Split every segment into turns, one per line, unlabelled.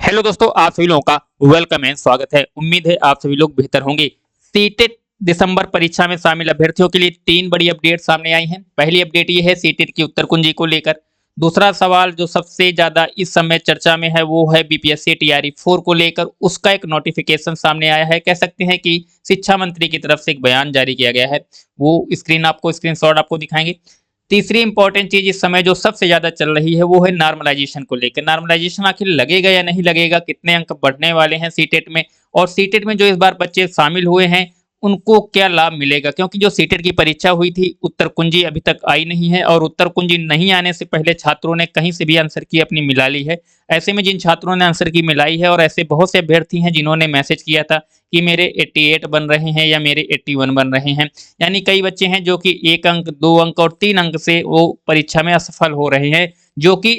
Hello दोस्तों, आप सभी लोगों का वेलकम है, स्वागत है। उम्मीद है आप सभी लोग बेहतर होंगे। सीटेट दिसंबर परीक्षा में शामिल अभ्यर्थियों के लिए 3 बड़ी अपडेट सामने आई हैं। पहली अपडेट ये है सीटेट की उत्तर कुंजी को लेकर। दूसरा सवाल जो सबसे ज्यादा इस समय चर्चा में है वो है बीपीएससी टीआरई 4 को लेकर। उसका एक नोटिफिकेशन सामने आया है। कह सकते हैं कि शिक्षा मंत्री की तरफ से एक बयान जारी किया गया है। वो स्क्रीनशॉट आपको दिखाएंगे। तीसरी इंपॉर्टेंट चीज इस समय जो सबसे ज्यादा चल रही है वो है नॉर्मलाइजेशन को लेकर। नॉर्मलाइजेशन आखिर लगेगा या नहीं लगेगा, कितने अंक बढ़ने वाले हैं सीटेट में, और सीटेट में जो इस बार बच्चे शामिल हुए हैं उनको क्या लाभ मिलेगा। क्योंकि जो सीटेट की परीक्षा हुई थी उत्तर कुंजी अभी तक आई नहीं है, और उत्तर कुंजी नहीं आने से पहले छात्रों ने कहीं से भी आंसर की अपनी मिला ली है। ऐसे में जिन छात्रों ने आंसर की मिलाई है, और ऐसे बहुत से अभ्यर्थी हैं जिन्होंने मैसेज किया था कि मेरे 88 बन रहे हैं या मेरे 81 बन रहे हैं, यानी कई बच्चे हैं जो कि 1 अंक, 2 अंक और 3 अंक से वो परीक्षा में असफल हो रहे हैं, जो कि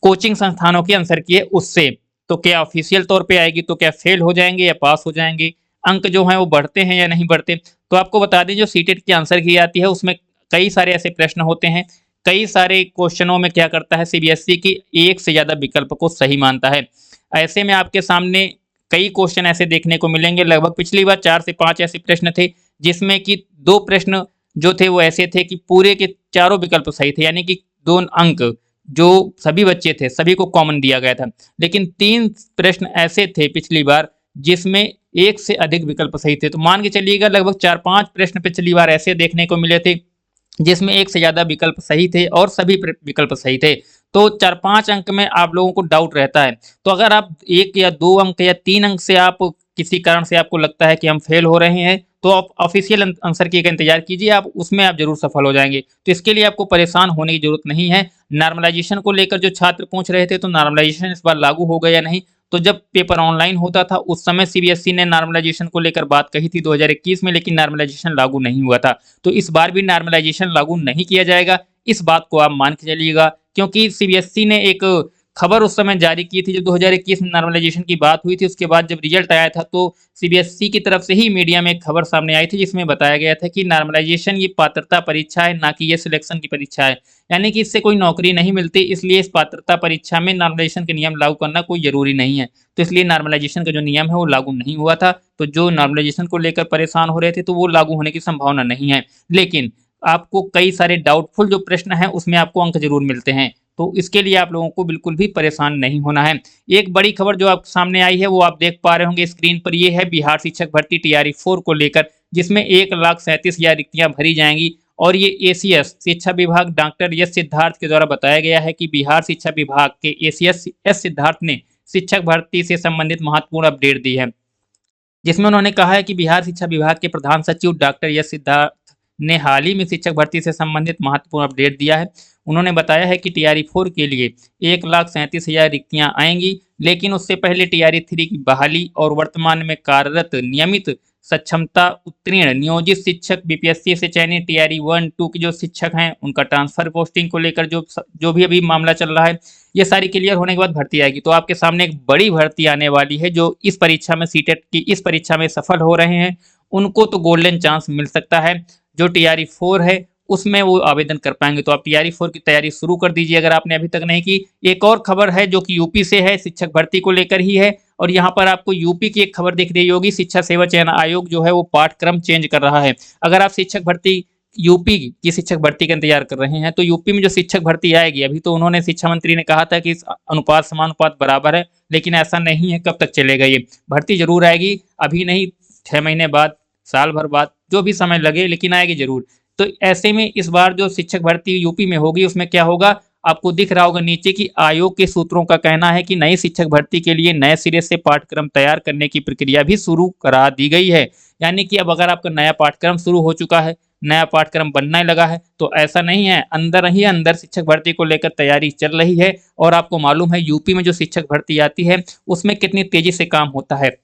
कोचिंग संस्थानों की आंसर की है उससे। तो क्या ऑफिशियल तौर पे आएगी तो क्या फेल हो जाएंगे या पास हो जाएंगे, अंक जो है वो बढ़ते हैं या नहीं बढ़ते। तो आपको बता दें जो सीटेट की आंसर की आती है उसमें कई सारे ऐसे प्रश्न होते हैं। कई सारे क्वेश्चनों में क्या करता है सीबीएसई की, एक से ज्यादा विकल्प को सही मानता है। ऐसे में आपके सामने कई क्वेश्चन ऐसे देखने को मिलेंगे। लगभग पिछली बार 4 से 5 ऐसे प्रश्न थे जिसमें कि 2 प्रश्न जो थे वो ऐसे थे कि पूरे के चारों विकल्प सही थे, यानी कि 2 अंक जो सभी बच्चे थे सभी को कॉमन दिया गया था। लेकिन 3 प्रश्न ऐसे थे पिछली बार जिसमें एक से अधिक विकल्प सही थे। तो मान के चलिएगा लगभग 4-5 प्रश्न पिछली बार ऐसे देखने को मिले थे जिसमें एक से ज्यादा विकल्प सही थे और सभी विकल्प सही थे। तो 4-5 अंक में आप लोगों को डाउट रहता है। तो अगर आप 1 या 2 अंक या 3 अंक से आप किसी कारण से आपको लगता है कि हम फेल हो रहे हैं, तो आप ऑफिशियल आंसर की का इंतजार कीजिए, आप उसमें आप जरूर सफल हो जाएंगे। तो इसके लिए आपको परेशान होने की जरूरत नहीं है। नॉर्मलाइजेशन को लेकर जो छात्र पूछ रहे थे, तो नॉर्मलाइजेशन इस बार लागू हो गया या नहीं, तो जब पेपर ऑनलाइन होता था उस समय सीबीएसई ने नॉर्मलाइजेशन को लेकर बात कही थी 2021 में, लेकिन नॉर्मलाइजेशन लागू नहीं हुआ था। तो इस बार भी नॉर्मलाइजेशन लागू नहीं किया जाएगा, इस बात को आप मान के चलिएगा। क्योंकि सीबीएसई ने एक खबर उस समय जारी की थी जब 2021 में नॉर्मलाइजेशन की बात हुई थी। उसके बाद जब रिजल्ट आया था तो सीबीएसई की तरफ से ही मीडिया में एक खबर सामने आई थी जिसमें बताया गया था कि नॉर्मलाइजेशन ये पात्रता परीक्षा है, ना कि ये सिलेक्शन की परीक्षा है। यानी कि इससे कोई नौकरी नहीं मिलती, इसलिए इस पात्रता परीक्षा में नॉर्मलाइजेशन के नियम लागू करना कोई जरूरी नहीं है। तो इसलिए नॉर्मलाइजेशन का जो नियम है वो लागू नहीं हुआ था। तो जो नॉर्मलाइजेशन को लेकर परेशान हो रहे थे तो वो लागू होने की संभावना नहीं है। लेकिन आपको कई सारे डाउटफुल जो प्रश्न हैं उसमें आपको अंक जरूर मिलते हैं। तो इसके लिए आप लोगों को बिल्कुल भी परेशान नहीं होना है। एक बड़ी खबर जो आप सामने आई है वो आप देख पा रहे होंगे स्क्रीन पर, ये है बिहार शिक्षक भर्ती टीआरई 4 को लेकर, जिसमें 1,37,000 रिक्तियां भरी जाएंगी। और ये एसीएस शिक्षा विभाग डॉक्टर एस सिद्धार्थ के द्वारा बताया गया है कि बिहार शिक्षा विभाग के एसीएस एस सिद्धार्थ ने शिक्षक भर्ती से संबंधित महत्वपूर्ण अपडेट दी है, जिसमें उन्होंने कहा है कि बिहार शिक्षा विभाग के प्रधान सचिव डॉक्टर एस सिद्धार्थ ने हाल ही में शिक्षक भर्ती से संबंधित महत्वपूर्ण अपडेट दिया है। उन्होंने बताया है कि टीआरई 4 के लिए 1,37,000 रिक्तियां आएंगी, लेकिन उससे पहले टीआरई 3 की बहाली और वर्तमान में कार्यरत नियमित सक्षमता उत्तीर्ण नियोजित शिक्षक बीपीएससी से चयनित टीआरई 1-2 के जो शिक्षक हैं उनका ट्रांसफर पोस्टिंग को लेकर जो भी अभी मामला चल रहा है, ये सारी क्लियर होने के बाद भर्ती आएगी। तो आपके सामने एक बड़ी भर्ती आने वाली है। जो इस परीक्षा में सीटेट की इस परीक्षा में सफल हो रहे हैं उनको तो गोल्डन चांस मिल सकता है। जो टीआरई 4 है उसमें वो आवेदन कर पाएंगे। तो आप टीआरई 4 की तैयारी शुरू कर दीजिए अगर आपने अभी तक नहीं की। एक और खबर है जो कि यूपी से है, शिक्षक भर्ती को लेकर ही है, और यहाँ पर आपको यूपी की एक खबर दिख रही होगी। शिक्षा सेवा चयन आयोग जो है वो पाठ्यक्रम चेंज कर रहा है। अगर आप शिक्षक भर्ती यूपी की शिक्षक भर्ती का इंतजार कर रहे हैं तो यूपी में जो शिक्षक भर्ती आएगी, अभी तो उन्होंने शिक्षा मंत्री ने कहा था कि इस अनुपात समानुपात बराबर है, लेकिन ऐसा नहीं है। कब तक चलेगा ये भर्ती? जरूर आएगी, अभी नहीं, 6 महीने बाद, साल भर बाद, जो भी समय लगे, लेकिन आएगी जरूर। तो ऐसे में इस बार जो शिक्षक भर्ती यूपी में होगी उसमें क्या होगा, आपको दिख रहा होगा नीचे कि आयोग के सूत्रों का कहना है कि नई शिक्षक भर्ती के लिए नए सिरे से पाठ्यक्रम तैयार करने की प्रक्रिया भी शुरू करा दी गई है। यानी कि अब अगर आपका नया पाठ्यक्रम शुरू हो चुका है, नया पाठ्यक्रम बनने लगा है, तो ऐसा नहीं है, अंदर ही अंदर शिक्षक भर्ती को लेकर तैयारी चल रही है। और आपको मालूम है यूपी में जो शिक्षक भर्ती आती है उसमें कितनी तेजी से काम होता है।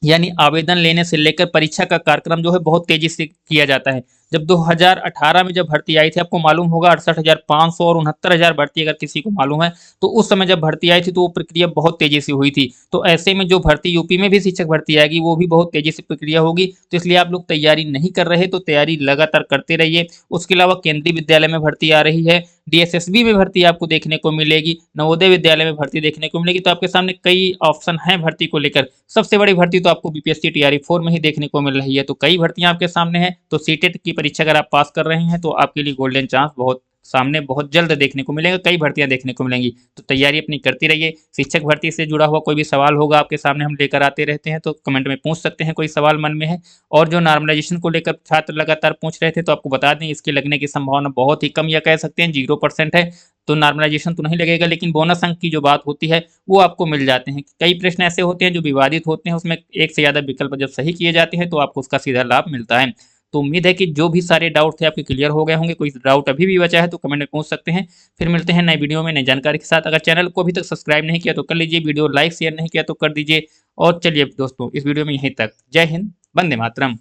यानी आवेदन लेने से लेकर परीक्षा का कार्यक्रम जो है बहुत तेजी से किया जाता है। जब 2018 में जब भर्ती आई थी, आपको मालूम होगा 68,500 और 69,000 भर्ती अगर किसी को मालूम है, तो उस समय जब भर्ती आई थी तो वो प्रक्रिया बहुत तेजी से हुई थी। तो ऐसे में जो भर्ती यूपी में भी शिक्षक भर्ती आएगी वो भी बहुत तेजी से प्रक्रिया होगी। तो इसलिए आप लोग तैयारी नहीं कर रहे तो तैयारी लगातार करते रहिए। उसके अलावा केंद्रीय विद्यालय में भर्ती आ रही है, डीएसएसबी में भर्ती आपको देखने को मिलेगी, नवोदय विद्यालय में भर्ती देखने को मिलेगी। तो आपके सामने कई ऑप्शन हैं भर्ती को लेकर। सबसे बड़ी भर्ती तो आपको बीपीएससी टीआरई 4 में ही देखने को मिल रही है। तो कई भर्तियां आपके सामने हैं। तो सीटेट की परीक्षा अगर आप पास कर रहे हैं तो आपके लिए गोल्डन चांस बहुत सामने बहुत जल्द देखने को मिलेंगे, कई भर्तियां देखने को मिलेंगी। तो तैयारी अपनी करती रहिए। शिक्षक भर्ती से जुड़ा हुआ कोई भी सवाल होगा आपके सामने हम लेकर आते रहते हैं, तो कमेंट में पूछ सकते हैं, कोई सवाल मन में है। और जो नॉर्मलाइजेशन को लेकर छात्र लगातार पूछ रहे थे, तो आपको बता दें इसके लगने की संभावना बहुत ही कम या कह सकते हैं 0% है। तो नॉर्मलाइजेशन तो नहीं लगेगा, लेकिन बोनस अंक की जो बात होती है वो आपको मिल जाते हैं। कई प्रश्न ऐसे होते हैं जो विवादित होते हैं, उसमें एक से ज़्यादा विकल्प जब सही किए जाते हैं तो आपको उसका सीधा लाभ मिलता है। तो उम्मीद है कि जो भी सारे डाउट थे आपके क्लियर हो गए होंगे। कोई डाउट अभी भी बचा है तो कमेंट में पूछ सकते हैं। फिर मिलते हैं नए वीडियो में नई जानकारी के साथ। अगर चैनल को अभी तक सब्सक्राइब नहीं किया तो कर लीजिए, वीडियो लाइक शेयर नहीं किया तो कर दीजिए। और चलिए दोस्तों, इस वीडियो में यहीं तक। जय हिंद, वंदे मातरम।